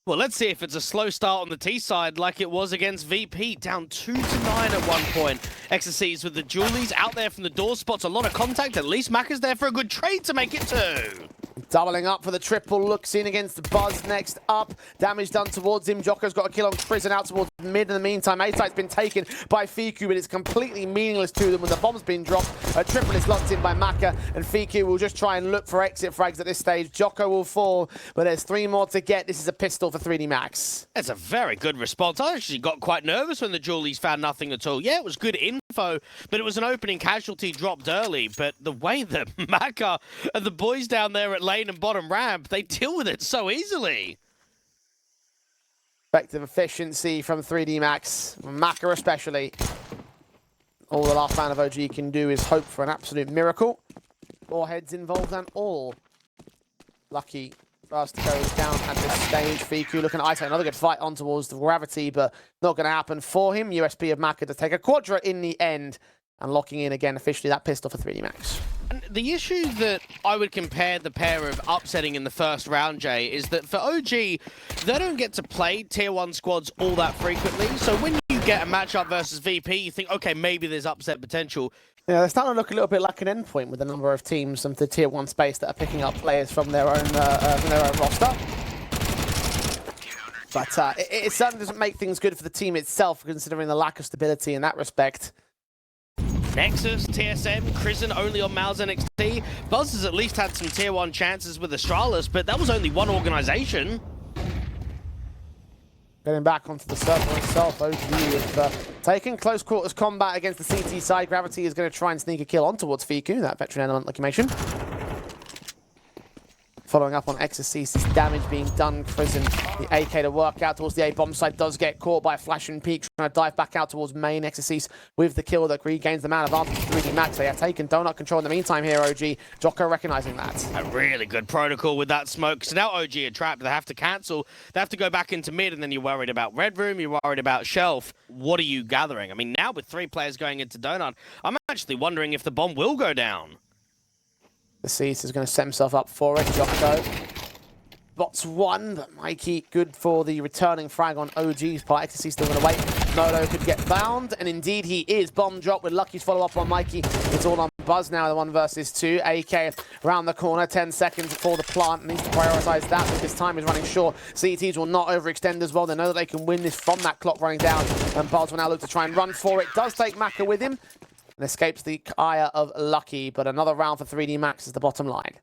Well, let's see if it's a slow start on the T side like it was against VP, down 2-9 at one point. Exercise with the Julies out there from the door, spots a lot of contact. At least Mac is there for a good trade to make it 2. Doubling up for the triple, looks in against Buzz next up. Damage done towards him. Jocko's got a kill on Prison out towards mid. In the meantime, A-site's been taken by Fiku, but it's completely meaningless to them when the bomb's been dropped. A triple is locked in by Maka, and Fiku will just try and look for exit frags at this stage. Jocko will fall, but there's 3 more to get. This is a pistol for 3D Max. That's a very good response. I actually got quite nervous when the Julies found nothing at all. Yeah, it was good info, but it was an opening casualty dropped early. But the way that Maka and the boys down there at lane and bottom ramp, they deal with it so easily. Effective efficiency from 3D Max, Maka especially. All the last man of OG can do is hope for an absolute miracle. 4 heads involved and all lucky first to go down at this stage. Fiku looking at Ice, another good fight on towards the gravity, but not going to happen for him. USP of Maka to take a quadra in the end, and locking in again officially that pistol for 3D Max. And the issue that I would compare the pair of upsetting in the first round, Jay, is that for OG, they don't get to play tier 1 squads all that frequently. So when you get a matchup versus VP, you think, okay, maybe there's upset potential. Yeah, they're starting to look a little bit like an endpoint with the number of teams from the tier 1 space that are picking up players from their own roster. But it certainly doesn't make things good for the team itself, considering the lack of stability in that respect. Nexus, TSM, Crizzen only on MongolZ NXT. Buzz has at least had some tier 1 chances with Astralis, but that was only one organization. Getting back onto the circle itself, OG is taking close quarters combat against the CT side. Gravity is going to try and sneak a kill on towards Fiku, that veteran element like you mentioned. Following up on Exorcis's damage being done, Crizzen, the AK to work out towards the A-bomb side, does get caught by a flash and peek, trying to dive back out towards main. Exorcis with the kill that regains the man advantage for 3D Max. They have taken donut control in the meantime here, OG. Jocko recognizing that. A really good protocol with that smoke. So now OG are trapped. They have to cancel. They have to go back into mid, and then you're worried about Red Room, you're worried about Shelf. What are you gathering? I mean, now with 3 players going into donut, I'm actually wondering if the bomb will go down. The Cease is going to set himself up for it. Jocko bots 1, but Mikey good for the returning frag on OG's part. Ecstasy still going to wait. Molo could get found, and indeed he is. Bomb drop with Lucky's follow-up on Mikey. It's all on Buzz now, the 1 versus 2. AK around the corner, 10 seconds for the plant. Needs to prioritize that because time is running short. CTs will not overextend as well. They know that they can win this from that clock running down, and Buzz will now look to try and run for it. Does take Maka with him, and escapes the ire of Lucky, but another round for 3D Max is the bottom line.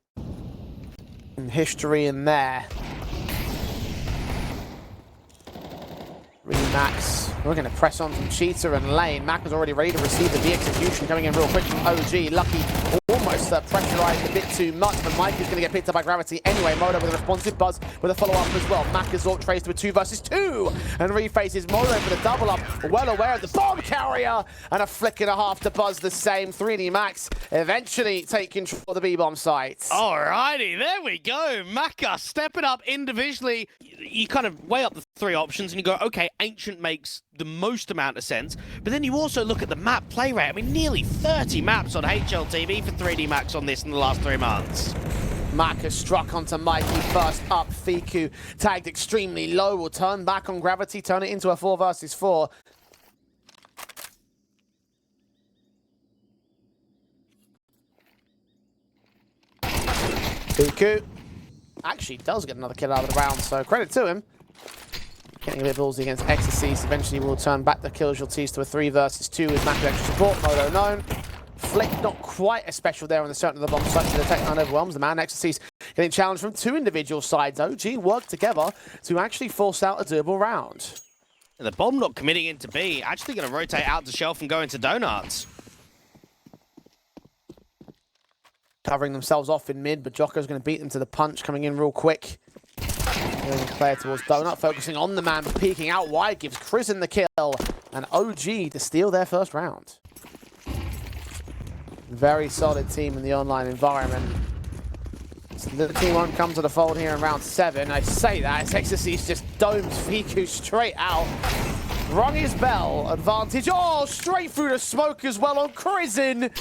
And history in there. 3D Max, we're going to press on from Cheetah and Lane. Mac is already ready to receive the execution coming in real quick from OG. Lucky almost pressurized a bit too much, but Mike is going to get picked up by Gravity anyway. Modo with a responsive, Buzz with a follow-up as well. Mac is all traced with 2 versus 2 and refaces Modo for the double up. Well aware of the bomb carrier, and a flick and a half to Buzz the same. 3D Max eventually take control of the B-bomb sites. Alrighty, there we go. Maka stepping up individually. You kind of weigh up the 3 options and you go, okay, Ancient makes the most amount of sense, but then you also look at the map play rate. I mean, nearly 30 maps on HLTV for 3D Max on this in the last 3 months. Maka struck onto Mikey first up. Fiku tagged extremely low. Will turn back on Gravity, turn it into a 4 versus 4. Fiku actually does get another kill out of the round, so credit to him. Getting a bit ballsy against Exorcise. Eventually will turn back the casualties to a 3 versus 2 with Maka extra support. Modo known. Flick not quite as special there on the certain of the bomb site, so the tech line overwhelms the man. Exorcise getting challenged from 2 individual sides. OG worked together to actually force out a doable round. And the bomb not committing into B, actually going to rotate out to Shelf and go into Donuts. Covering themselves off in mid, but Jocko's going to beat them to the punch, coming in real quick. Moving player towards Donut, focusing on the man, but peeking out wide, gives Crizzen the kill, and OG to steal their first round. Very solid team in the online environment. So the team won't come to the fold here in round 7. I say that as Exorcise just domes Fiku straight out. Rung his bell, advantage. Oh, straight through the smoke as well on Crizzen.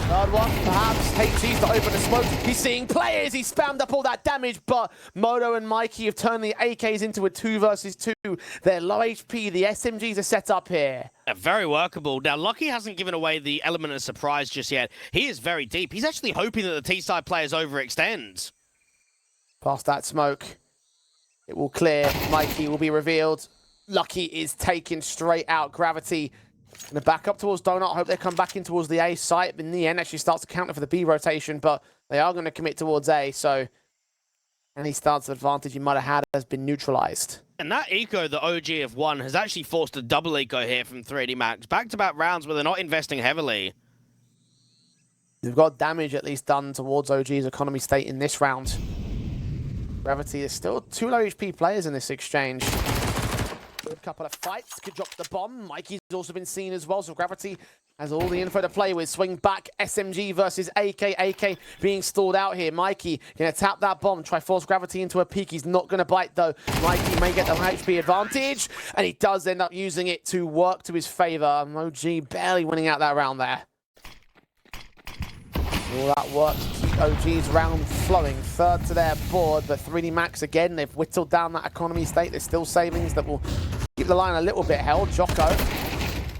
Third one, perhaps. HG's to open the smoke. He's seeing players. He spammed up all that damage, but Moto and Mikey have turned the AKs into a 2 versus 2. They're low HP. The SMGs are set up here. Very workable. Now, Lucky hasn't given away the element of surprise just yet. He is very deep. He's actually hoping that the T-side players overextend. Past that smoke, it will clear. Mikey will be revealed. Lucky is taken straight out. Gravity gonna back up towards Donut. Hope they come back in towards the A site. In the end, actually starts to counter for the B rotation, but they are going to commit towards A, so any stance advantage you might have had has been neutralized. And that eco that OG have won has actually forced a double eco here from 3D Max. Back-to-back rounds where they're not investing heavily. They've got damage at least done towards OG's economy state in this round. Gravity is still 2 low HP players in this exchange. Good couple of fights, could drop the bomb. Mikey's also been seen as well, so Gravity has all the info to play with. Swing back, SMG versus AK. AK being stalled out here. Mikey gonna tap that bomb, try force Gravity into a peek. He's not gonna bite though. Mikey may get the HP advantage, and he does end up using it to work to his favor. OG barely winning out that round there. All that work to keep OG's round flowing. Third to their board, but 3D Max again, they've whittled down that economy state. There's still savings that will keep the line a little bit held. Jocko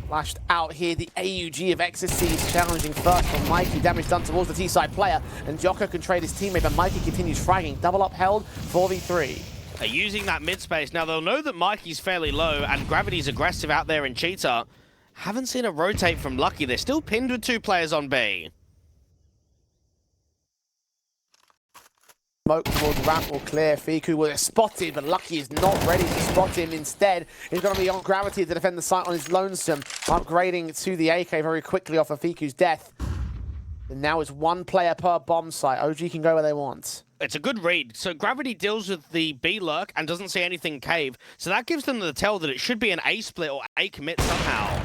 flashed out here. The AUG of Ecstasy is challenging first from Mikey. Damage done towards the T-side player, and Jocko can trade his teammate, but Mikey continues fragging. Double upheld, 4v3. They're using that mid space. Now, they'll know that Mikey's fairly low, and Gravity's aggressive out there in Cheetah. Haven't seen a rotate from Lucky. They're still pinned with 2 players on B. Smoke towards ramp will clear. Fiku will get spotted, but Lucky is not ready to spot him. Instead, he's going to be on Gravity to defend the site on his lonesome, upgrading to the AK very quickly off of Fiku's death. And now it's 1 player per bomb site. OG can go where they want. It's a good read. So Gravity deals with the B lurk and doesn't see anything cave. So that gives them the tell that it should be an A split or A commit somehow.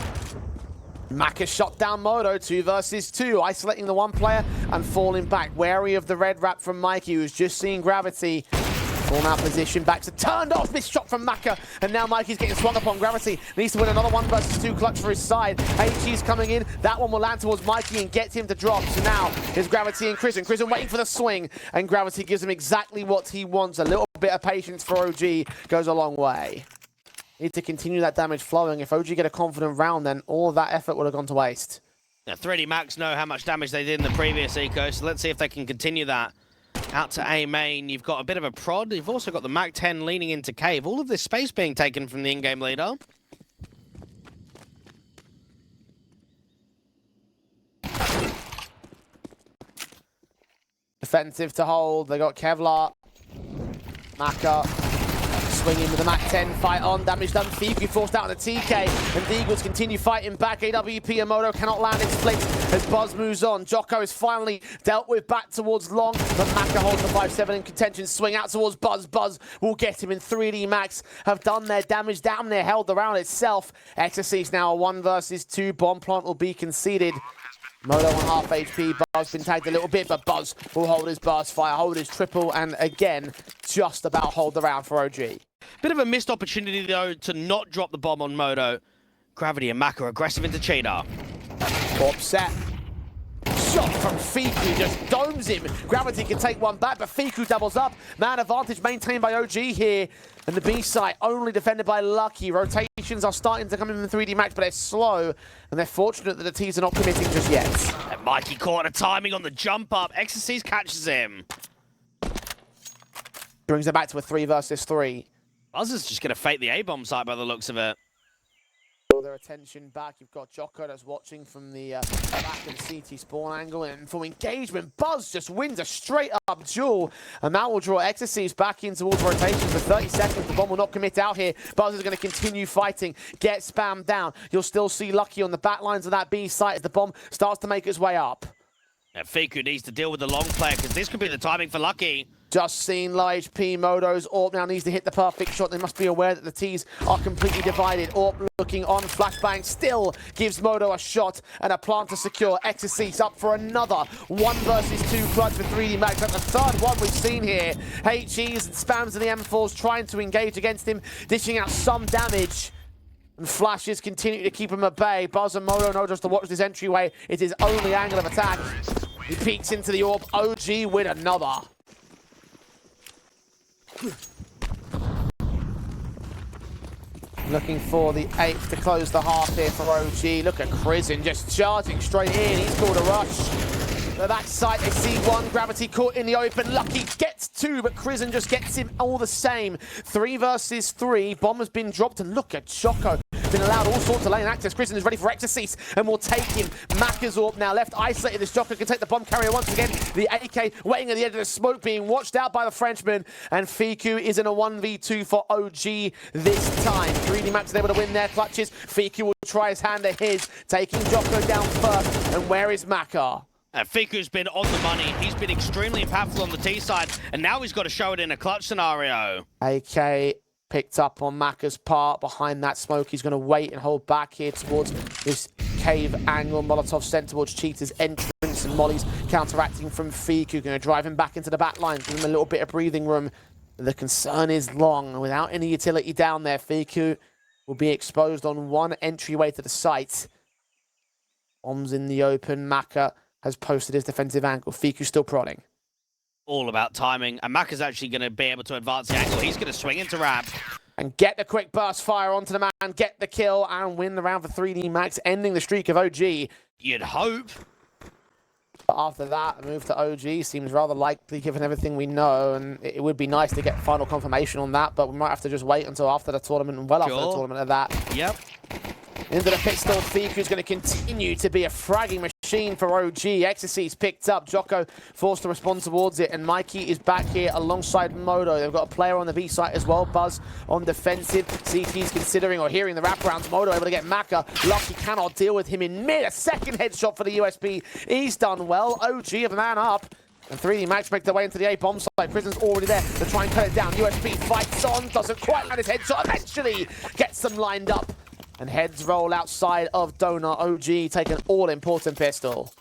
Maka shot down Moto, 2 versus 2, isolating the 1 player and falling back. Wary of the red wrap from Mikey, who's just seeing Gravity. Falling out position, back to turned off, missed shot from Maka, and now Mikey's getting swung upon. Gravity needs to win another 1 versus 2 clutch for his side. HG's coming in, that one will land towards Mikey and get him to drop. So now is Gravity and Chrisen. Chrisen waiting for the swing, and Gravity gives him exactly what he wants. A little bit of patience for OG goes a long way. Need to continue that damage flowing. If OG get a confident round, then all of that effort would have gone to waste. Now, 3D Max know how much damage they did in the previous eco, so let's see if they can continue that. Out to A main, you've got a bit of a prod. You've also got the Mac 10 leaning into cave. All of this space being taken from the in-game leader. Defensive to hold. They got Kevlar. Maka. Swinging with the Mac 10, fight on, damage done. Fiku forced out on the TK, and the Eagles continue fighting back. AWP and Moto cannot land in splits as Buzz moves on. Jocko is finally dealt with back towards Long, but Maka holds the 5-7 in contention. Swing out towards Buzz. Buzz will get him in. 3D Max have done their damage down there, held the round itself. Exorcist now a 1 versus 2. Bomb plant will be conceded. Moto on half HP, Buzz been tagged a little bit, but Buzz will hold his burst fire, hold his triple, and again, just about hold the round for OG. Bit of a missed opportunity, though, to not drop the bomb on Moto. Gravity and Maka aggressive into Cheetah. Upset. Shot from Fiku just domes him. Gravity can take 1 back, but Fiku doubles up. Man advantage maintained by OG here. And the B site only defended by Lucky. Rotations are starting to come in the 3D Max, but they're slow. And they're fortunate that the T's are not committing just yet. And Mikey caught a timing on the jump up. Exorcist catches him. Brings them back to a 3 versus 3. Buzz is just going to fake the A-bomb site by the looks of it. All their attention back. You've got Jocko that's watching from the back of the CT spawn angle, and for engagement, Buzz just wins a straight-up duel, and that will draw Exorcist back in towards rotation for 30 seconds. The bomb will not commit out here. Buzz is going to continue fighting, get spammed down. You'll still see Lucky on the back lines of that B site as the bomb starts to make its way up. Now, Fiku needs to deal with the long player, because this could be the timing for Lucky. Just seen low HP. Moto's Orb now needs to hit the perfect shot. They must be aware that the T's are completely divided. Orb looking on. Flashbang still gives Moto a shot and a plant to secure. Exorcist up for another 1 versus 2 clutch for 3D Max. That's the 3rd one we've seen here. HE's and spams in the M4s trying to engage against him, dishing out some damage. And flashes continue to keep him at bay. Buzz and Moto know just to watch this entryway. It is only angle of attack. He peeks into the orb. OG with another. Looking for the 8th to close the half here for OG. Look at Crizin just charging straight in. He's called a rush. The backside, they see one. Gravity caught in the open. Lucky gets 2, but Crizin just gets him all the same. 3 versus 3. Bomb has been dropped, and look at Choco. Been allowed all sorts of lane access. Crizin is ready for Exorcist and will take him. Macazorp now left isolated. This Choco can take the bomb carrier once again. The AK waiting at the edge of the smoke, being watched out by the Frenchman. And Fiku is in a 1v2 for OG this time. 3D Max is able to win their clutches. Fiku will try his hand at his, taking Jocko down first. And where is Maka? Fiku's been on the money. He's been extremely impactful on the T side, and now he's got to show it in a clutch scenario. AK picked up on Maka's part. Behind that smoke, he's going to wait and hold back here towards this cave angle. Molotov sent towards Cheetah's entrance, and Molly's counteracting from Fiku. Going to drive him back into the back line, give him a little bit of breathing room. The concern is long. Without any utility down there, Fiku will be exposed on one entryway to the site. Bombs in the open. Maka has posted his defensive angle. Fiku still prodding. All about timing, and Maka's actually going to be able to advance the angle. He's going to swing into ramp. And get the quick burst fire onto the man, get the kill, and win the round for 3D Max, ending the streak of OG. You'd hope. But after that, a move to OG seems rather likely given everything we know, and it would be nice to get final confirmation on that, but we might have to just wait until after the tournament, and well after the tournament of that. Yep. Into the pit still, Fiku's going to continue to be a fragging machine for OG. Exorcist picked up, Jocko forced to respond towards it, and Mikey is back here alongside Modo. They've got a player on the B site as well, Buzz on defensive. CT's considering or hearing the wraparounds. Modo able to get Maka. Lucky cannot deal with him in mid. A second headshot for the USP. He's done well. OG have a man up. And 3D Max make their way into the A bomb site. Prison's already there to try and cut it down. USP fights on, doesn't quite land his headshot. Eventually gets them lined up. And heads roll outside of Donut. OG take an all-important pistol.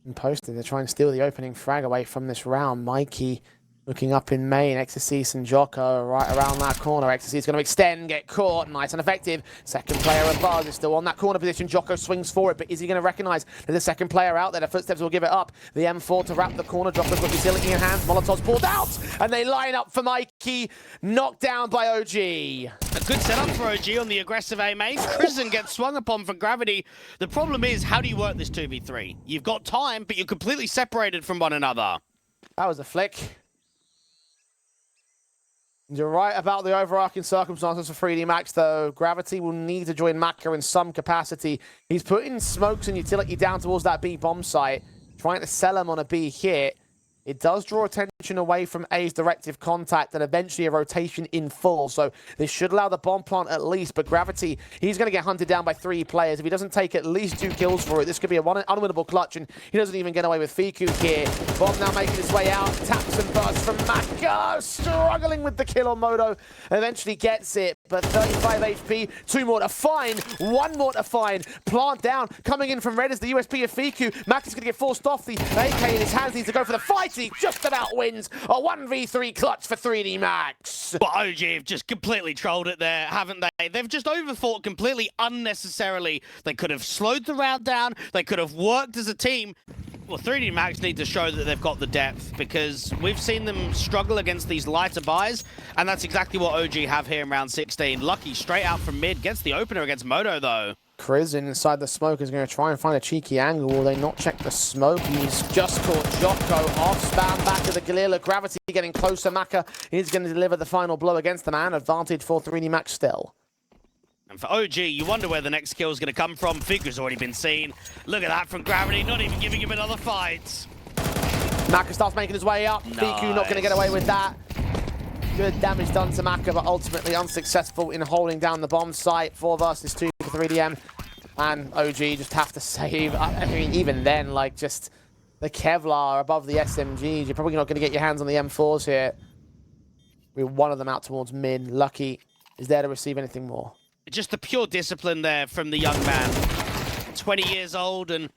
And posted, they're trying to steal the opening frag away from this round. Mikey looking up in main. Exorcist and Jocko right around that corner. Exorcist is going to extend, get caught. Nice and effective. Second player of Buzz is still on that corner position. Jocko swings for it, but is he going to recognize there's a second player out there? The footsteps will give it up. The M4 to wrap the corner. Jocko's got utility in hand. Molotov's pulled out, and they line up for Mikey. Knocked down by OG. A good setup for OG on the aggressive A main. Crizin gets swung upon for gravity. The problem is, how do you work this 2v3? You've got time, but you're completely separated from one another. That was a flick. You're right about the overarching circumstances for 3D Max, though. Gravity will need to join Maka in some capacity. He's putting smokes and utility down towards that B bomb site, trying to sell him on a B hit. It does draw attention away from A's directive contact and eventually a rotation in full. So this should allow the bomb plant at least. But Gravity, he's going to get hunted down by 3 players. If he doesn't take at least 2 kills for it, this could be a unwinnable clutch. And he doesn't even get away with Fiku here. Bomb now making his way out. Taps and bursts from Maka. Struggling with the kill on Modo. Eventually gets it. But 35 HP. 2 more to find. 1 more to find. Plant down. Coming in from red is the USP of Fiku. Maka's going to get forced off. The AK in his hands needs to go for the fight. He just about wins a 1v3 clutch for 3D Max. But OG have just completely trolled it there, haven't they? They've just overthought completely unnecessarily. They could have slowed the round down. They could have worked as a team. Well, 3D Max need to show that they've got the depth, because we've seen them struggle against these lighter buys, and that's exactly what OG have here in round 16. Lucky straight out from mid, gets the opener against Modo, though. Crizin inside the smoke is going to try and find a cheeky angle. Will they not check the smoke? He's just caught Jocko off. Spam back to the Galila. Gravity getting closer. Maka is going to deliver the final blow against the man. Advantage for 3D Max still. And for OG, you wonder where the next kill is going to come from. Figure's already been seen. Look at that from Gravity, not even giving him another fight. Maka starts making his way up. Nice. Fiku not going to get away with that. Good damage done to Maka, but ultimately unsuccessful in holding down the bomb site. 4 versus 2 for 3DM. And OG just have to save. I mean, even then, like, just the Kevlar above the SMGs. You're probably not going to get your hands on the M4s here. With one of them out towards mid. Lucky is there to receive anything more. Just the pure discipline there from the young man. 20 years old and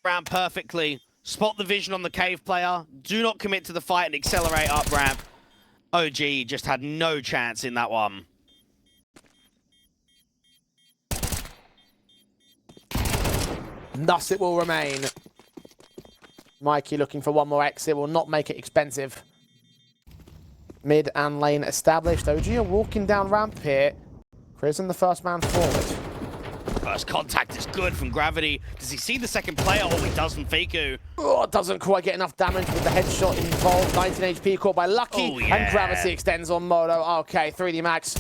ran perfectly. Spot the vision on the cave player. Do not commit to the fight and accelerate up ramp. OG just had no chance in that one. Thus it will remain. Mikey looking for one more exit, will not make it expensive. Mid and lane established. OG are walking down ramp here. Prison the first man forward. First contact is good from Gravity. Does he see the second player? Oh, he does from Faku. Oh, doesn't quite get enough damage with the headshot involved. 19 HP caught by Lucky. Oh, yeah. And Gravity extends on Moto. Okay, 3D Max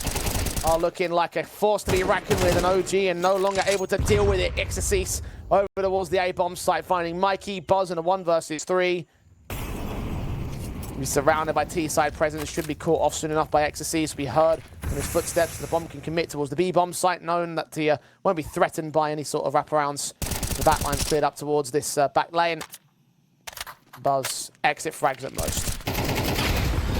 are looking like a force to be reckoned with, an OG, and no longer able to deal with it. Exorcist over towards the A-bomb site, finding Mikey, Buzz in a 1 versus 3. He's surrounded by T-side presence, should be caught off soon enough by Exorcist. We heard from his footsteps, the bomb can commit towards the B-bomb site, known that he won't be threatened by any sort of wraparounds. The back line's cleared up towards this back lane. Buzz exit frags at most.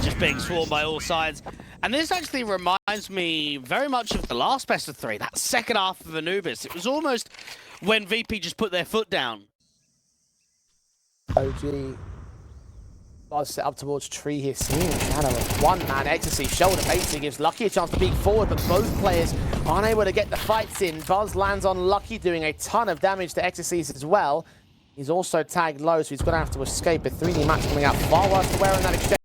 Just being swarmed by all sides. And this actually reminds me very much of the last best of 3, that second half of Anubis. It was almost when VP just put their foot down. OG Buzz set up towards tree here, seeing a shadow of one man. Ecstasy shoulder baiting gives Lucky a chance to peek forward, but both players aren't able to get the fights in. Buzz lands on Lucky, doing a ton of damage to Ecstasy as well. He's also tagged low, so he's going to have to escape. A 3D Max coming out far worse to wear in that exchange.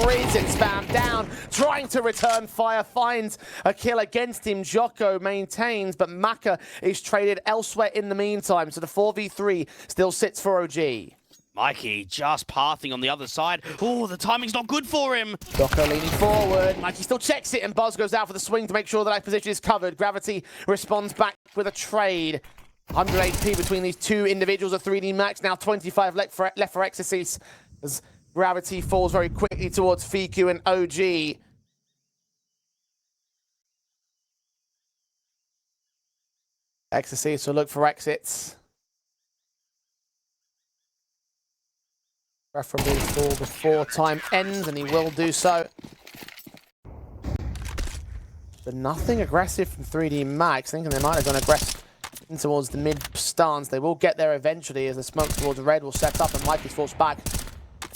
Prison spam down, trying to return fire, finds a kill against him. Jocko maintains, but Maka is traded elsewhere in the meantime, so the 4v3 still sits for OG. Mikey just pathing on the other side. Oh, the timing's not good for him. Jocko leaning forward. Mikey still checks it, and Buzz goes out for the swing to make sure that position is covered. Gravity responds back with a trade. 100 HP between these two individuals. A 3D Max, now 25 left for Exorcist, as Gravity falls very quickly towards Fiku and OG. Exorcist will look for exits. Preferably fall before time ends, and he will do so. But nothing aggressive from 3D Max. Thinking they might have gone aggressive in towards the mid stance. They will get there eventually, as the smoke towards red will set up and Mikey's forced back.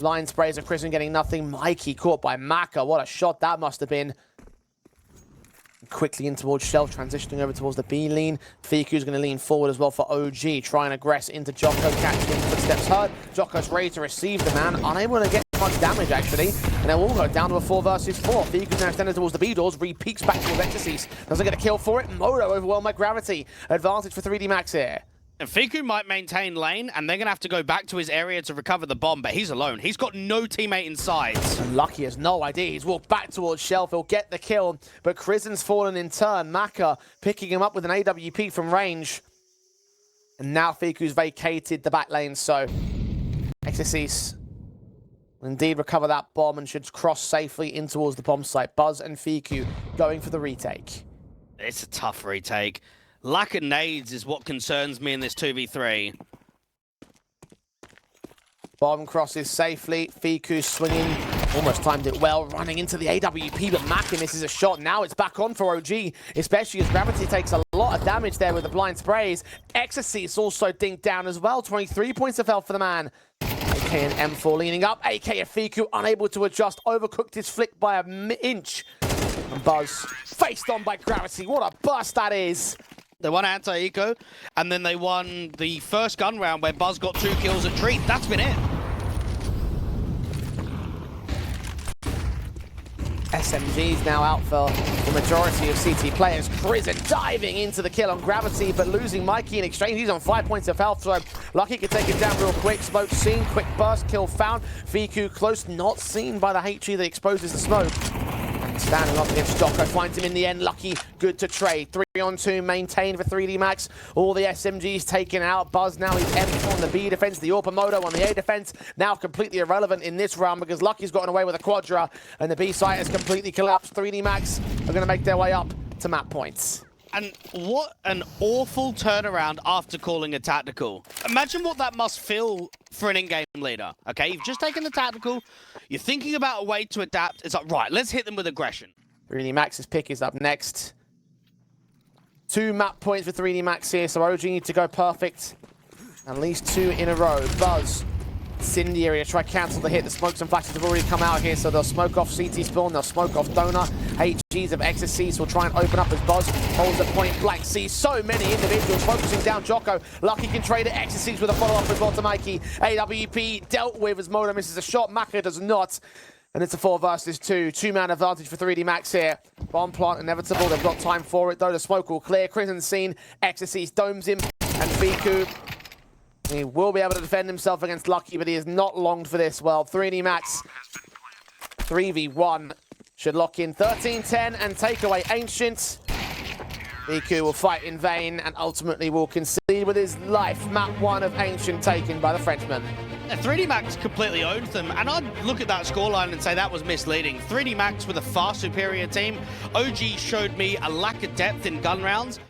Line sprays of Christian getting nothing. Mikey caught by Maka. What a shot that must have been. Quickly in towards Shelf, transitioning over towards the B lean. Fiku's going to lean forward as well for OG, trying to aggress into Jocko, catching him, footsteps heard. Jocko's ready to receive the man, unable to get much damage actually, and they will go down to a 4 versus 4. Fiku's now extended towards the B doors, re-peeks back towards Exorcist. Doesn't get a kill for it. Moto overwhelmed by Gravity. Advantage for 3D Max here. And Fiku might maintain lane, and they're going to have to go back to his area to recover the bomb, but he's alone. He's got no teammate inside. And Lucky has no idea. He's walked back towards Shelf. He'll get the kill, but Krisen's fallen in turn. Maka picking him up with an AWP from range. And now Fiku's vacated the back lane, so Exorcist will indeed recover that bomb and should cross safely in towards the bomb site. Buzz and Fiku going for the retake. It's a tough retake. Lack of nades is what concerns me in this 2v3. Bomb crosses safely. Fiku swinging. Almost timed it well, running into the AWP, but Maka misses a shot. Now it's back on for OG, especially as Gravity takes a lot of damage there with the blind sprays. Exorcist also dinked down as well. 23 points of health for the man. AK and M4 leaning up. AK and Fiku unable to adjust. Overcooked his flick by an inch. And Buzz faced on by Gravity. What a burst that is. They won anti-eco, and then they won the first gun round where Buzz got 2 kills at Treat. That's been it. SMG's now out for the majority of CT players. Prison diving into the kill on Gravity, but losing Mikey in exchange. He's on 5 points of health, so Lucky can take him down real quick. Smoke seen, quick burst, kill found. Fiku close, not seen by the HE that exposes the smoke. Standing up against Jocko, finds him in the end. Lucky, good to trade. 3-on-2 maintained for 3D Max. All the SMGs taken out. Buzz now he's empty on the B defense. The Orpamoto on the A defense. Now completely irrelevant in this round because Lucky's gotten away with a quadra and the B site has completely collapsed. 3D Max are going to make their way up to map points. And what an awful turnaround after calling a tactical. Imagine what that must feel for an in-game leader, okay? You've just taken the tactical, you're thinking about a way to adapt. It's like, right, let's hit them with aggression. 3D Max's pick is up next. 2 map points for 3D Max here, so OG need to go perfect. At least 2 in a row. Buzz Incendiary to try cancel the hit. The smokes and flashes have already come out here, so they'll smoke off CT spawn, they'll smoke off Donor. HGs of Ecstasy will try and open up as Buzz holds a point blank. See so many individuals focusing down Jocko. Lucky can trade it. Ecstasy with a follow-up as well to Mikey. AWP dealt with as Moda misses a shot. Maka does not. And it's a 4 versus 2. 2-man advantage for 3D Max here. Bomb plant inevitable. They've got time for it, though. The smoke will clear. Krisen's seen. Ecstasy domes him. And Fiku, he will be able to defend himself against Lucky, but he is not longed for this. Well, 3D Max 3v1 should lock in 13-10 and take away Ancient. Fiku will fight in vain and ultimately will concede with his life. Map 1 of Ancient taken by the Frenchman. 3D Max completely owned them, and I'd look at that scoreline and say that was misleading. 3D Max with a far superior team. OG showed me a lack of depth in gun rounds,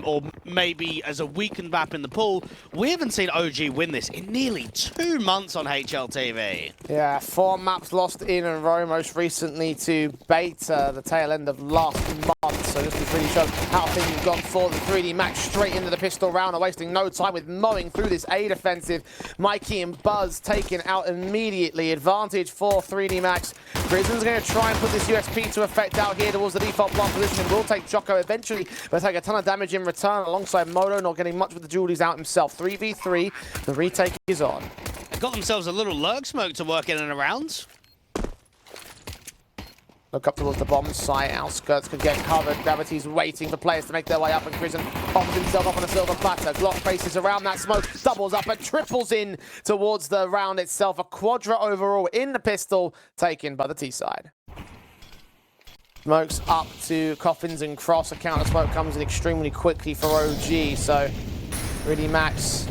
or maybe as a weakened map in the pool. We haven't seen OG win this in nearly 2 months on HLTV. Yeah, 4 maps lost in a row, most recently to Beta, the tail end of last month. So just to really show how things have gone for the 3D Max straight into the pistol round, and wasting no time with mowing through this A defensive. Mikey and Buzz taken out immediately. Advantage for 3D Max. Krisen's going to try and put this USP to effect out here towards the default plant position. Will take Jocko eventually, but take a ton of damage in return alongside Modo, not getting much with the dualies out himself. 3v3, the retake is on. They got themselves a little lurk smoke to work in and around. Look up towards the bomb site. Outskirts could get covered. Gravity's waiting for players to make their way up, and Krisen bombs himself up on a silver platter. Glock faces around that smoke, doubles up and triples in towards the round itself. A quadra overall in the pistol, taken by the T side. Smokes up to Coffins and Cross. A counter smoke comes in extremely quickly for OG, so really Max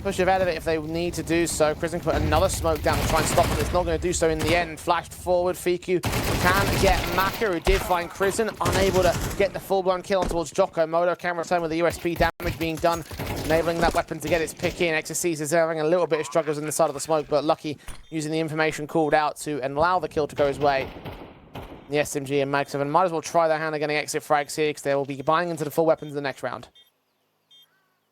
push ahead of it if they need to do so. Krisen can put another smoke down to try and stop it. It's not going to do so in the end. Flashed forward. Fiku can get Maka, who did find Krisen, unable to get the full-blown kill on towards Jocko. Modo can return with the USP damage being done, enabling that weapon to get its pick in. Ecstasy is having a little bit of struggles in the side of the smoke, but Lucky using the information called out to allow the kill to go his way. The SMG and Mag 7 might as well try their hand at getting exit frags here, because they will be buying into the full weapons in the next round.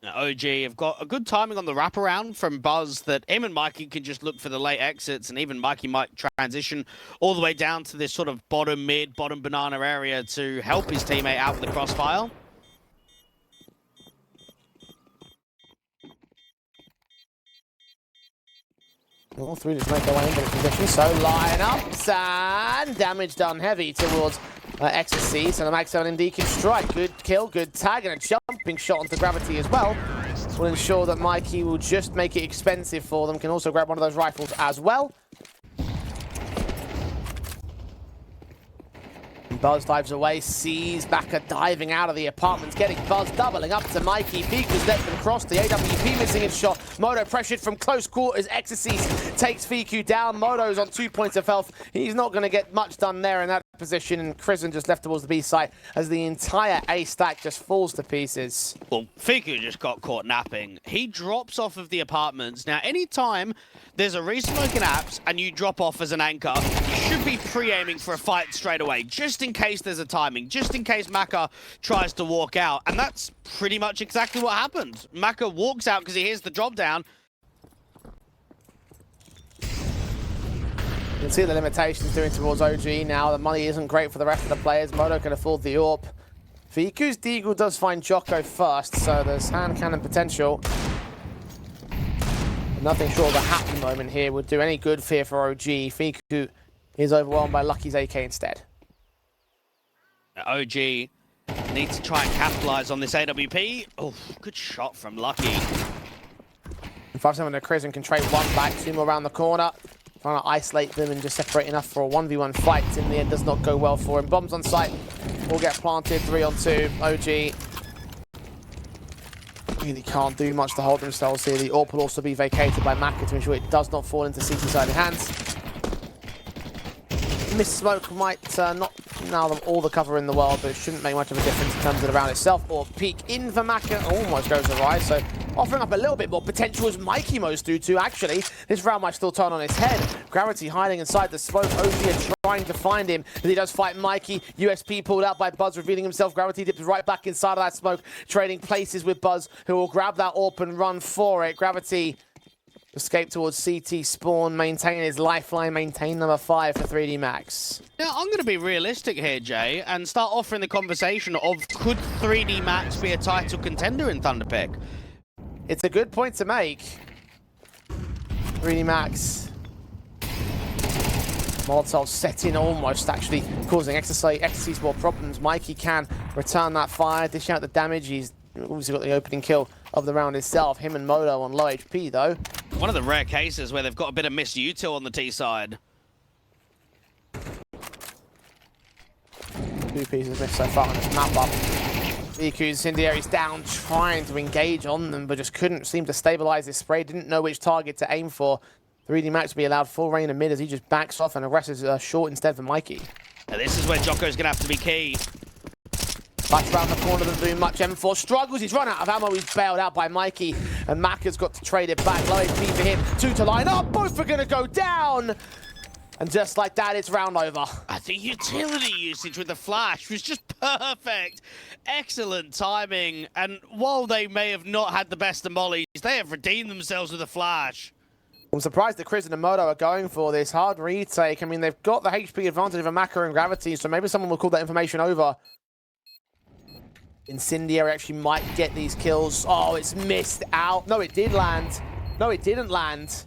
Now, OG have got a good timing on the wraparound from Buzz that him and Mikey can just look for the late exits, and even Mikey might transition all the way down to this sort of bottom mid, bottom banana area to help his teammate out with the crossfire. All three just make their way into the position, so lineups and damage done heavy towards Ecstasy. So the Mag 7 indeed can strike. Good kill, good tag, and a jumping shot onto Gravity as well will ensure that Mikey will just make it expensive for them. Can also grab one of those rifles as well. Buzz dives away, sees Baka diving out of the apartments, getting Buzz doubling up to Mikey. Fiku's let them cross, the AWP missing his shot. Modo pressured from close quarters. Ecstasy takes Fiku down. Modo's on 2 points of health. He's not going to get much done there in that position, and Krisen just left towards the B site as the entire A stack just falls to pieces. Well, Fiku just got caught napping. He drops off of the apartments. Now, anytime there's a resmoke in apps and you drop off as an anchor, you should be pre-aiming for a fight straight away, just in case there's a timing, just in case Maka tries to walk out. And that's pretty much exactly what happened. Maka walks out because he hears the drop down. You can see the limitations doing towards OG now. The money isn't great for the rest of the players. Modo can afford the AWP. Fiku's Deagle does find Jocko first, so there's hand cannon potential. Nothing short of a happy moment here would do any good fear for OG. Fiku is overwhelmed by Lucky's AK instead. OG needs to try and capitalize on this AWP. Oh, good shot from Lucky. 5-7 to Krisen can trade one back, 2 more around the corner. Trying to isolate them and just separate enough for a 1v1 fight. In the end, does not go well for him. Bombs on site will get planted, 3 on 2. OG really can't do much to hold themselves here. The AWP will also be vacated by Maka to ensure it does not fall into CT-sided hands. Miss Smoke might not allow them all the cover in the world, but it shouldn't make much of a difference in terms of the round itself. Or peek in for Maka, almost goes awry, so offering up a little bit more potential as Mikey most do too, actually. This round might still turn on its head. Gravity hiding inside the smoke. OG are trying to find him, but he does fight Mikey. USP pulled out by Buzz, revealing himself. Gravity dips right back inside of that smoke, trading places with Buzz, who will grab that AWP and run for it. Gravity Escape towards CT spawn, maintain his lifeline, maintain number 5 for 3D Max. Now, I'm going to be realistic here, Jay, and start offering the conversation of could 3D Max be a title contender in Thunderpick? It's a good point to make. 3D Max. Molotov set in almost, actually causing Ecstasy more problems. Mikey can return that fire, dish out the damage. He's obviously got the opening kill of the round itself. Him and Modo on low HP, though. One of the rare cases where they've got a bit of misutil on the T side. 2 pieces missed so far on this map up. VQ's incendiary's down, trying to engage on them, but just couldn't seem to stabilize this spray. Didn't know which target to aim for. 3D Max will be allowed full reign of mid as he just backs off and aggresses short instead for Mikey. Now this is where Jocko's going to have to be key. Back around the corner doesn't do much. M4 struggles. He's run out of ammo. He's bailed out by Mikey. And Macca's got to trade it back. Low HP for him. 2 to line up. Both are going to go down. And just like that, it's round over. The utility usage with the flash was just perfect. Excellent timing. And while they may have not had the best of mollies, they have redeemed themselves with a flash. I'm surprised that Chris and Modo are going for this hard retake. I mean, they've got the HP advantage of a Macca and Gravity, so maybe someone will call that information over. Incendiary actually might get these kills. Oh, it's missed out. No, it did land. No, it didn't land.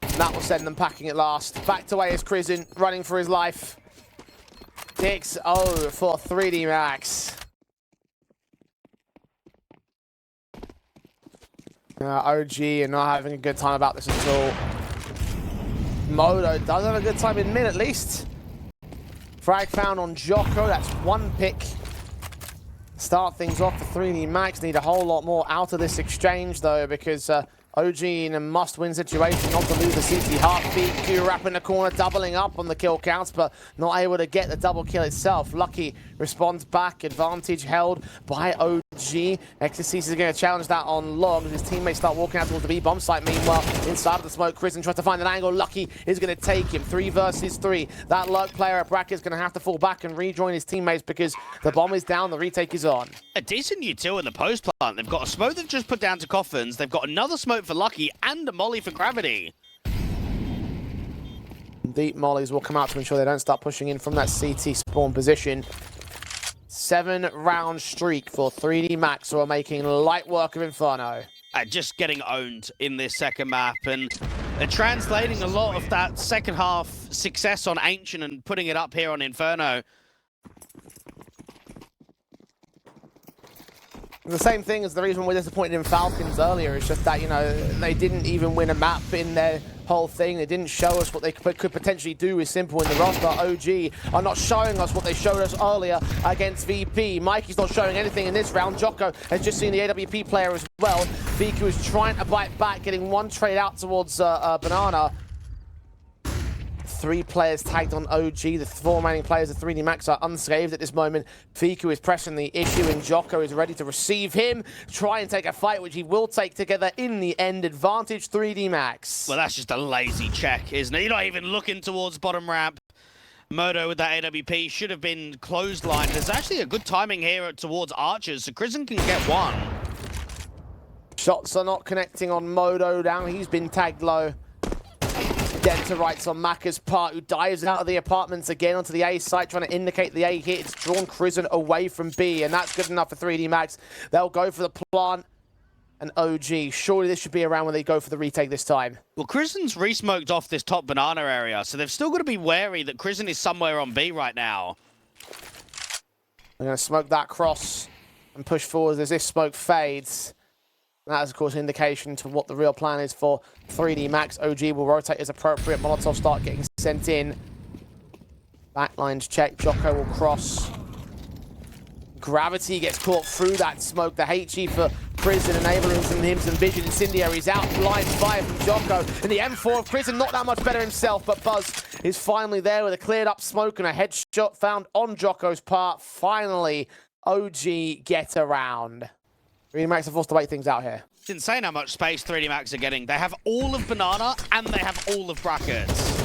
And that will send them packing at last. Backed away is Crizin, running for his life. 6-0 for 3D Max. OG are not having a good time about this at all. Modo does have a good time in mid at least. Frag found on Jocko, that's 1 pick. Start things off for 3D Max. Need a whole lot more out of this exchange though, because OG in a must-win situation, not to lose the CT heartbeat. Q wrapping the corner, doubling up on the kill counts, but not able to get the double kill itself. Lucky responds back, advantage held by OG. Ecstasy is going to challenge that on long as his teammates start walking out towards the B-bomb site. Meanwhile, inside of the smoke, Kristen tries to find an angle. Lucky is going to take him. 3 versus 3. That lurk player at Bracket is going to have to fall back and rejoin his teammates because the bomb is down, the retake is on. A decent util in the post plant. They've got a smoke they've just put down to Coffins. They've got another smoke for Lucky and a molly for Gravity. Deep mollies will come out to ensure they don't start pushing in from that CT spawn position. 7-round streak for 3D Max, who are making light work of Inferno. Just getting owned in this second map, and they're translating a lot of that second half success on Ancient and putting it up here on Inferno. The same thing as the reason we're disappointed in Falcons earlier. It's just that, you know, they didn't even win a map in their whole thing. They didn't show us what they could potentially do with Simple in the roster. OG are not showing us what they showed us earlier against VP. Mikey's not showing anything in this round. Jocko has just seen the AWP player as well. VQ is trying to bite back, getting 1 trade out towards Banana. 3 players tagged on OG. The 4 remaining players of 3D Max are unscathed at this moment. Fiku is pressing the issue and Jocko is ready to receive him. Try and take a fight, which he will take together in the end. Advantage 3D Max. Well, that's just a lazy check, isn't it? You're not even looking towards bottom ramp. Modo with that AWP should have been clotheslined. There's actually a good timing here towards Archers, so Kristen can get 1. Shots are not connecting on Modo down. He's been tagged low. Denta rights on Macca's part, who dives out of the apartments again onto the A site, trying to indicate the A hit. It's drawn Kristen away from B, and that's good enough for 3D Max. They'll go for the plant and OG. Surely this should be around when they go for the retake this time. Well, Kristen's re-smoked off this top banana area, so they've still got to be wary that Kristen is somewhere on B right now. They're going to smoke that cross and push forward as this smoke fades. That is, of course, an indication to what the real plan is for 3D Max. OG will rotate as appropriate. Molotov start getting sent in. Backlines check. Jocko will cross. Gravity gets caught through that smoke. The HE for Prison enabling him some vision. Incendiary's out. Blind fire from Jocko. And the M4 of Prison, not that much better himself, but Buzz is finally there with a cleared up smoke and a headshot found on Jocko's part. Finally, OG get around. 3D Max are forced to wait things out here. It's insane how much space 3D Max are getting. They have all of Banana and they have all of Brackets.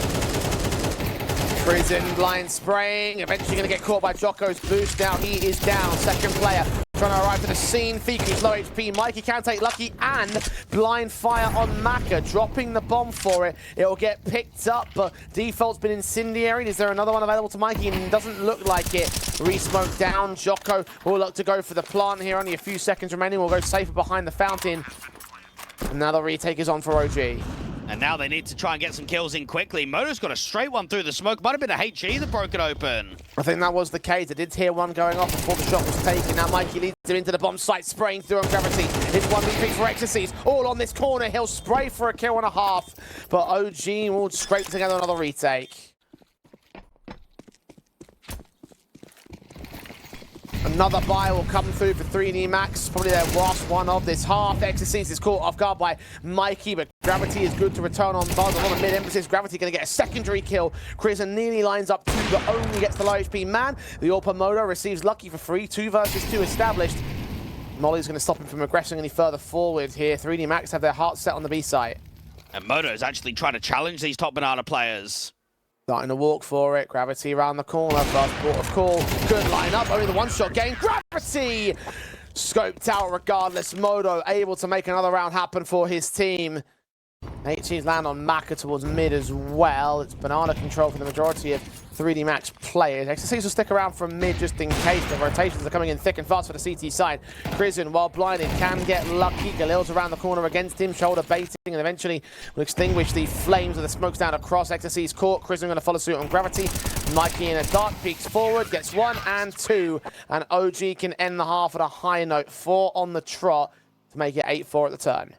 Prison blind spraying, eventually going to get caught by Jocko's boost. Now he is down. Second player trying to arrive to the scene. Fiku's low HP. Mikey can take Lucky and blind fire on Maka, dropping the bomb for it. It'll get picked up, but default's been incendiary. Is there another one available to Mikey? And doesn't look like it. Re-smoke down. Jocko will look to go for the plant here. Only a few seconds remaining. We'll go safer behind the fountain. And now the retake is on for OG. And now they need to try and get some kills in quickly. Moto's got a straight one through the smoke. Might have been a HE that broke it open. I think that was the case. I did hear one going off before the shot was taken. Now Mikey leads him into the bomb site, spraying through on Gravity. It's 1v3 for Ecstasies. All on this corner. He'll spray for a kill and a half. But OG will scrape together another retake. Another buy will come through for 3D Max. Probably their last one of this half. Ecstasies is caught off guard by Mikey, but Gravity is good to return on Buzz. A lot of mid-emphasis. Gravity going to get a secondary kill. Krisen nearly lines up 2, but only gets the low HP man. The Orpa Moto receives Lucky for free. 2 versus 2 established. Molly's going to stop him from aggressing any further forward here. 3D Max have their hearts set on the B site. And Moto's actually trying to challenge these top banana players. Starting to walk for it. Gravity around the corner. First port of call. Good line up. Only the one-shot game. Gravity! Scoped out regardless. Moto able to make another round happen for his team. HG's land on Maka towards mid as well. It's banana control for the majority of 3D Max players. Ecstasies will stick around from mid just in case. The rotations are coming in thick and fast for the CT side. Krisen, while blinded, can get Lucky. Galil's around the corner against him, shoulder baiting, and eventually will extinguish the flames of the smokes down across. Ecstasies caught. Krisen going to follow suit on Gravity. Mikey in a dark peeks forward, gets 1 and 2, and OG can end the half at a high note. 4 on the trot to make it 8-4 at the turn.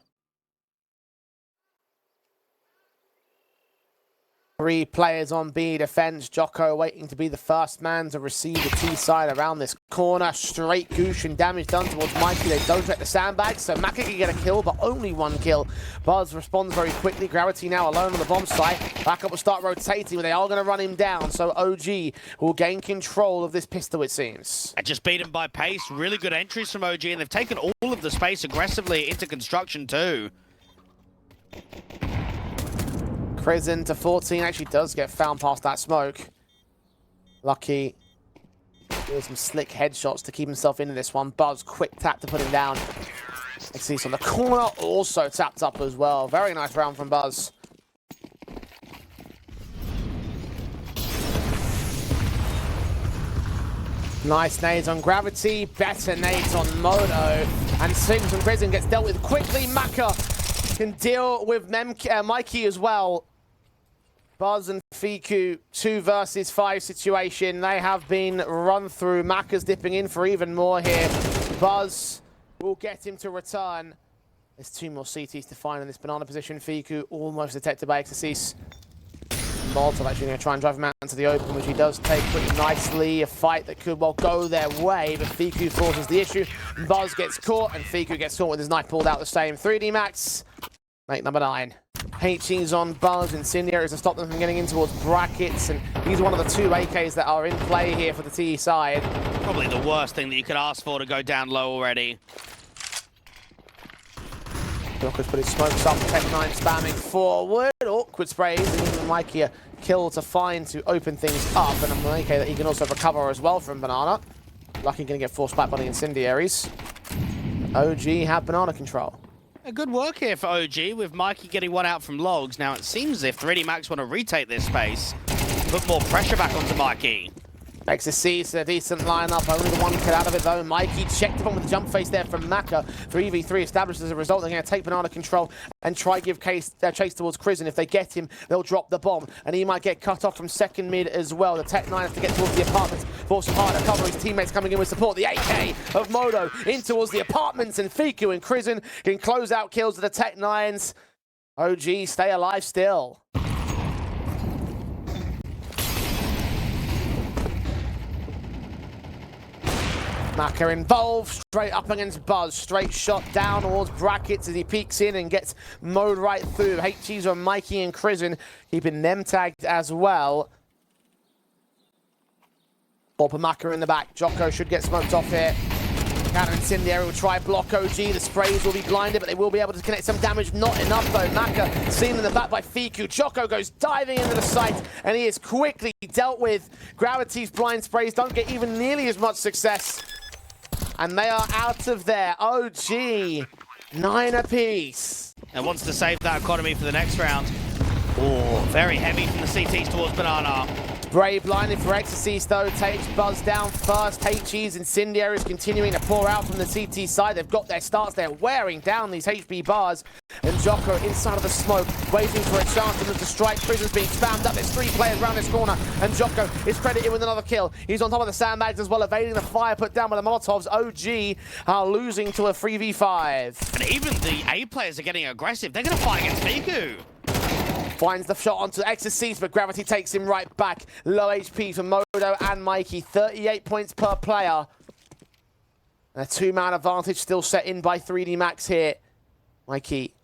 3 players on B defense. Jocko waiting to be the first man to receive the T side around this corner. Straight goosh and damage done towards Mikey. They don't check the sandbags, so Maka can get a kill, but only 1 kill. Buzz responds very quickly. Gravity now alone on the bomb site. Backup will start rotating, but they are going to run him down, so OG will gain control of this pistol, it seems. I just beat him by pace. Really good entries from OG, and they've taken all of the space aggressively into construction too. Krisen to 14 actually does get found past that smoke. Lucky doing some slick headshots to keep himself into this one. Buzz, quick tap to put him down. Let's see, on the corner, also tapped up as well. Very nice round from Buzz. Nice nades on Gravity, better nades on Moto. And Sims from Krisen gets dealt with quickly. Maka can deal with Mikey as well. Buzz and Fiku, 2 versus 5 situation. They have been run through. Maka's dipping in for even more here. Buzz will get him to return. There's 2 more CTs to find in this banana position. Fiku almost detected by Ecstasies. Molotov actually going to try and drive him out into the open, which he does take pretty nicely. A fight that could well go their way, but Fiku forces the issue. Buzz gets caught, and Fiku gets caught with his knife pulled out the same. 3D Max, mate number 9. HG's on Buzz, incendiaries to stop them from getting in towards brackets, and he's one of the 2 AKs that are in play here for the TE side. Probably the worst thing that you could ask for to go down low already. Jocko's put his smokes up, Tech9 spamming forward. Awkward sprays, and even Mikey a kill to find to open things up, and an AK that he can also recover as well from Banana. Lucky going to get forced back by the incendiaries. OG have Banana control. Good work here for OG, with Mikey getting one out from Logs. Now it seems as if 3D Max want to retake this space, put more pressure back onto Mikey. Ecstasies, a decent lineup, only the 1 kill out of it though. Mikey checked him on with the jump face there from Maka. 3v3 established as a result. They're going to take Banana control and try give chase towards Krisen. If they get him, they'll drop the bomb, and he might get cut off from second mid as well. The Tech9 has to get towards the apartments, force him hard to cover. His teammates coming in with support. The AK of Moto in towards the apartments, and Fiku and Krisen can close out kills to the Tech9s. OG stay alive still. Maka involved, straight up against Buzz, straight shot down towards brackets as he peeks in and gets mowed right through. HG's on Mikey and Krisen, keeping them tagged as well. Orpa Maka in the back. Jocko should get smoked off here. Counter incendiary will try block OG. The sprays will be blinded, but they will be able to connect some damage. Not enough though. Maka seen in the back by Fiku. Jocko goes diving into the site, and he is quickly dealt with. Gravity's blind sprays don't get even nearly as much success. And they are out of there. OG, 9 apiece. And wants to save that economy for the next round. Oh, very heavy from the CTs towards Banana. Spray blinded for Exorcist though, takes Buzz down first. HE's Incendiary is continuing to pour out from the CT side. They've got their starts, they're wearing down these HB bars. And Jocko inside of the smoke, waiting for a chance for them to strike. Prison's being spammed up, there's 3 players around this corner. And Jocko is credited with another kill. He's on top of the sandbags as well, evading the fire put down by the Molotovs. OG are losing to a 3v5. And even the A players are getting aggressive. They're going to fight against Miku. Finds the shot onto Exorcist, but Gravity takes him right back. Low HP for Modo and Mikey. 38 points per player. A 2-man advantage still set in by 3D Max here. Mikey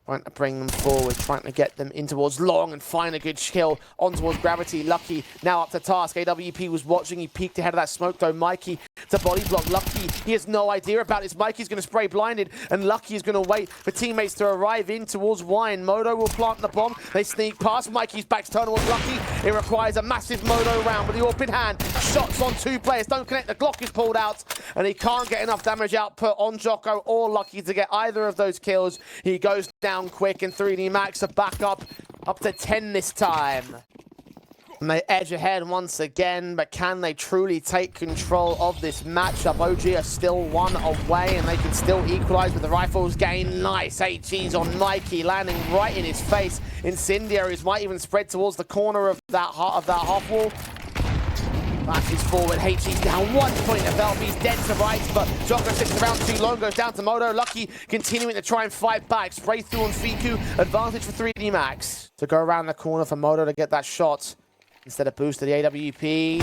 trying to bring them forward, trying to get them in towards long and find a good kill on towards Gravity. Lucky now up to task. AWP was watching. He peeked ahead of that smoke though. Mikey to body block. Lucky, he has no idea about this. Mikey's going to spray blinded and Lucky is going to wait for teammates to arrive in towards Wine. Modo will plant the bomb. They sneak past. Mikey's back's turned towards Lucky. It requires a massive Modo round with the AWP in hand. Shots on 2 players. Don't connect. The Glock is pulled out and he can't get enough damage output on Jocko or Lucky to get either of those kills. He goes down quick and 3D Max are back up to 10 this time. And they edge ahead once again, but can they truly take control of this matchup? OG are still 1 away and they can still equalize with the rifles gain. Nice HEs on Mikey, landing right in his face. Incendiaries might even spread towards the corner of that half wall. Flashes forward, HE's down 1 point of Elf, he's dead to rights, but Jocko sits around too long, goes down to Modo. Lucky continuing to try and fight back. Spray through on Fiku, advantage for 3D Max. To go around the corner for Modo to get that shot. Instead of boost to the AWP.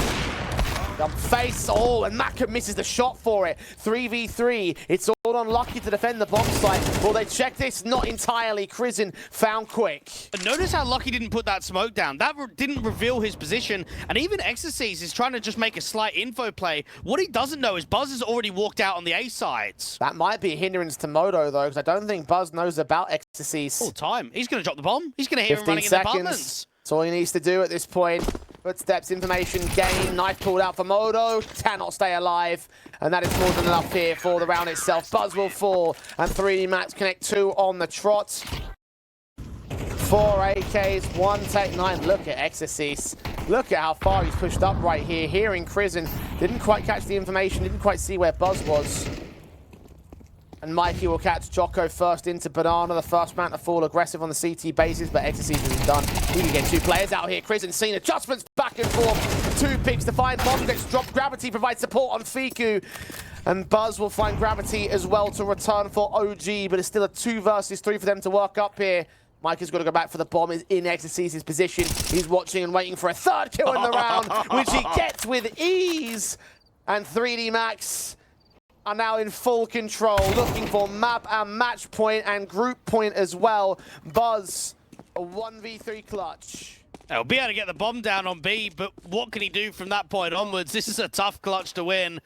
Dump face, oh, and Maka misses the shot for it. 3v3, it's all on Lucky to defend the bomb site. Will they check this? Not entirely. Krizen found quick. And notice how Lucky didn't put that smoke down. That didn't reveal his position. And even Exorcist is trying to just make a slight info play. What he doesn't know is Buzz has already walked out on the A sides. That might be a hindrance to Modo, though, because I don't think Buzz knows about Exorcist. All time. He's going to drop the bomb. He's going to hear him running in the apartments. That's all he needs to do at this point. Footsteps, information gain, knife pulled out for Modo, cannot stay alive, and that is more than enough here for the round itself. Buzz will fall, and 3D Max connect 2 on the trot. 4 AKs, 1 Tech 9. Look at Exorcist. Look at how far he's pushed up right here. Hearing Krizen, didn't quite catch the information, didn't quite see where Buzz was. And Mikey will catch Jocko first into Banana, the first man to fall aggressive on the CT basis, but Exorcist isn't done. He can get 2 players out here. Krizen seen adjustments back and forth. 2 picks to find Bomb gets dropped. Gravity provides support on Fiku. And Buzz will find Gravity as well to return for OG, but it's still a 2 versus 3 for them to work up here. Mike has got to go back for the bomb. Is in Exorcist's position. He's watching and waiting for a 3rd kill in the round, which he gets with ease. And 3D Max are now in full control, looking for map and match point and group point as well. Buzz, a 1v3 clutch. He'll be able to get the bomb down on B, but what can he do from that point onwards? This is a tough clutch to win.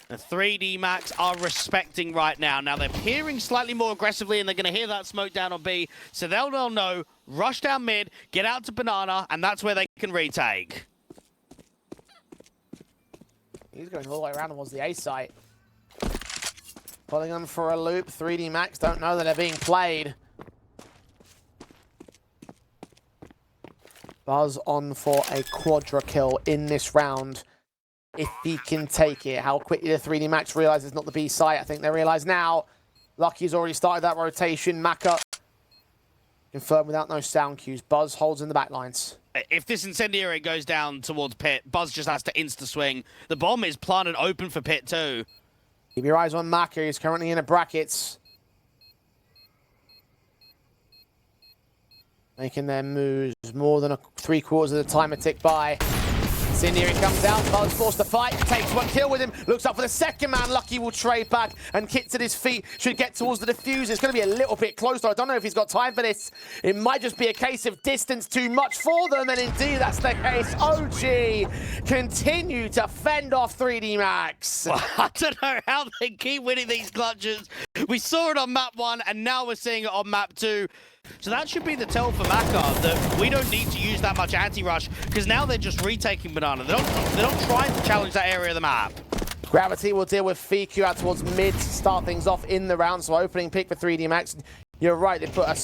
The 3D Max are respecting right now. Now they're peering slightly more aggressively and they're going to hear that smoke down on B. So they'll know, rush down mid, get out to Banana, and that's where they can retake. He's going all the way around towards the A site. Pulling them for a loop. 3D Max don't know that they're being played. Buzz on for a quadra kill in this round. If he can take it. How quickly the 3D Max realizes it's not the B site. I think they realize now. Lucky's already started that rotation. Maka confirmed without no sound cues. Buzz holds in the back lines. If this Incendiary goes down towards Pit, Buzz just has to insta-swing. The bomb is planted open for Pit too. Keep your eyes on Maka. He's currently in the brackets. Making their moves more than 3/4 of the time a tick by. Incendiary comes out, Buzz forced to fight, takes 1 kill with him, looks up for the 2nd man. Lucky will trade back, and Kit's at his feet, should get towards the diffuser. It's going to be a little bit closer. I don't know if he's got time for this. It might just be a case of distance too much for them, and indeed that's the case. OG continue to fend off 3D Max. Well, I don't know how they keep winning these clutches. We saw it on map 1, and now we're seeing it on map 2. So that should be the tell for Maka, that we don't need to use that much anti-rush, because now they're just retaking Banana. They're not trying to challenge that area of the map. Gravity will deal with Fiku out towards mid to start things off in the round. So opening pick for 3D Max. You're right, they put a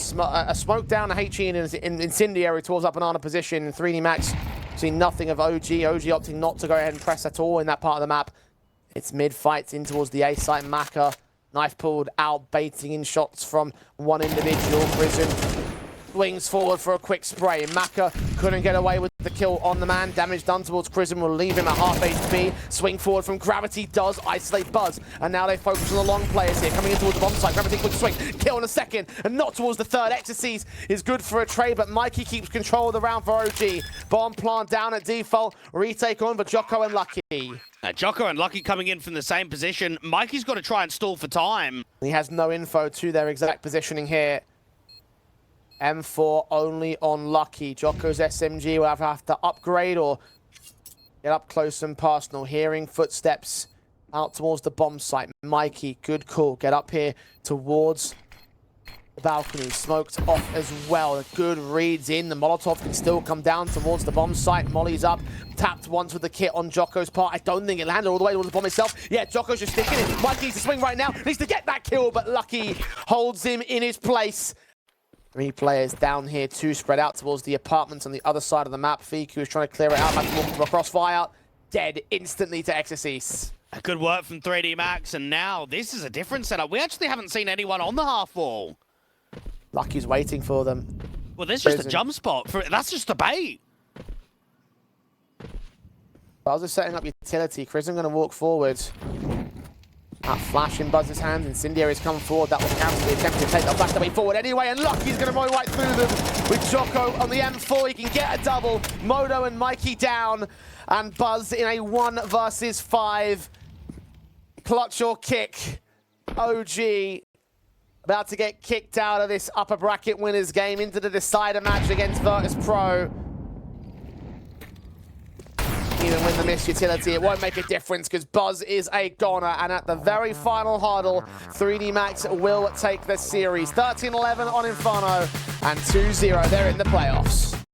smoke down to HE in Incendiary towards that banana position. 3D Max see nothing of OG. OG opting not to go ahead and press at all in that part of the map. It's mid fights in towards the A site. Maka, knife pulled out, baiting in shots from one individual. Prison swings forward for a quick spray. Maka couldn't get away with the kill on the man. Damage done towards Prism will leave him at half HP. Swing forward from Gravity does isolate Buzz. And now they focus on the long players here. Coming in towards the bomb site. Gravity quick swing. Kill in a second. And not towards the third. Ecstasies is good for a trade, but Mikey keeps control of the round for OG. Bomb plant down at default. Retake on for Jocko and Lucky. Jocko and Lucky coming in from the same position. Mikey's got to try and stall for time. He has no info to their exact positioning here. M4 only on Lucky. Jocko's SMG will have to upgrade or get up close and personal. Hearing footsteps out towards the bomb site. Mikey, good call. Get up here towards the balcony. Smoked off as well. Good reads in. The Molotov can still come down towards the bomb site. Molly's up. Tapped once with the kit on Jocko's part. I don't think it landed all the way towards the bomb itself. Yeah, Jocko's just sticking it. Mikey needs to swing right now. Needs to get that kill, but Lucky holds him in his place. 3 players down here, 2 spread out towards the apartments on the other side of the map. Fiku is trying to clear it out. Back to crossfire. Dead instantly to Ecstasies. Good work from 3D Max, and now this is a different setup. We actually haven't seen anyone on the half wall. Lucky's waiting for them. Well, there's just a jump spot. That's just a bait. Buzz is setting up utility. Chrism going to walk forward. That flash in Buzz's hands. Incendiary's come forward. That was cancelled. The attempt to take the flash the way forward anyway. And Lucky's going to roll right through them. With Jocko on the M4, he can get a double. Modo and Mikey down. And Buzz in a 1 versus 5. Clutch or kick. OG about to get kicked out of this upper bracket winners game into the decider match against Virtus.pro. Even with the missed utility, it won't make a difference because Buzz is a goner. And at the very final hurdle, 3D Max will take the series. 13-11 on Inferno and 2-0. They're in the playoffs.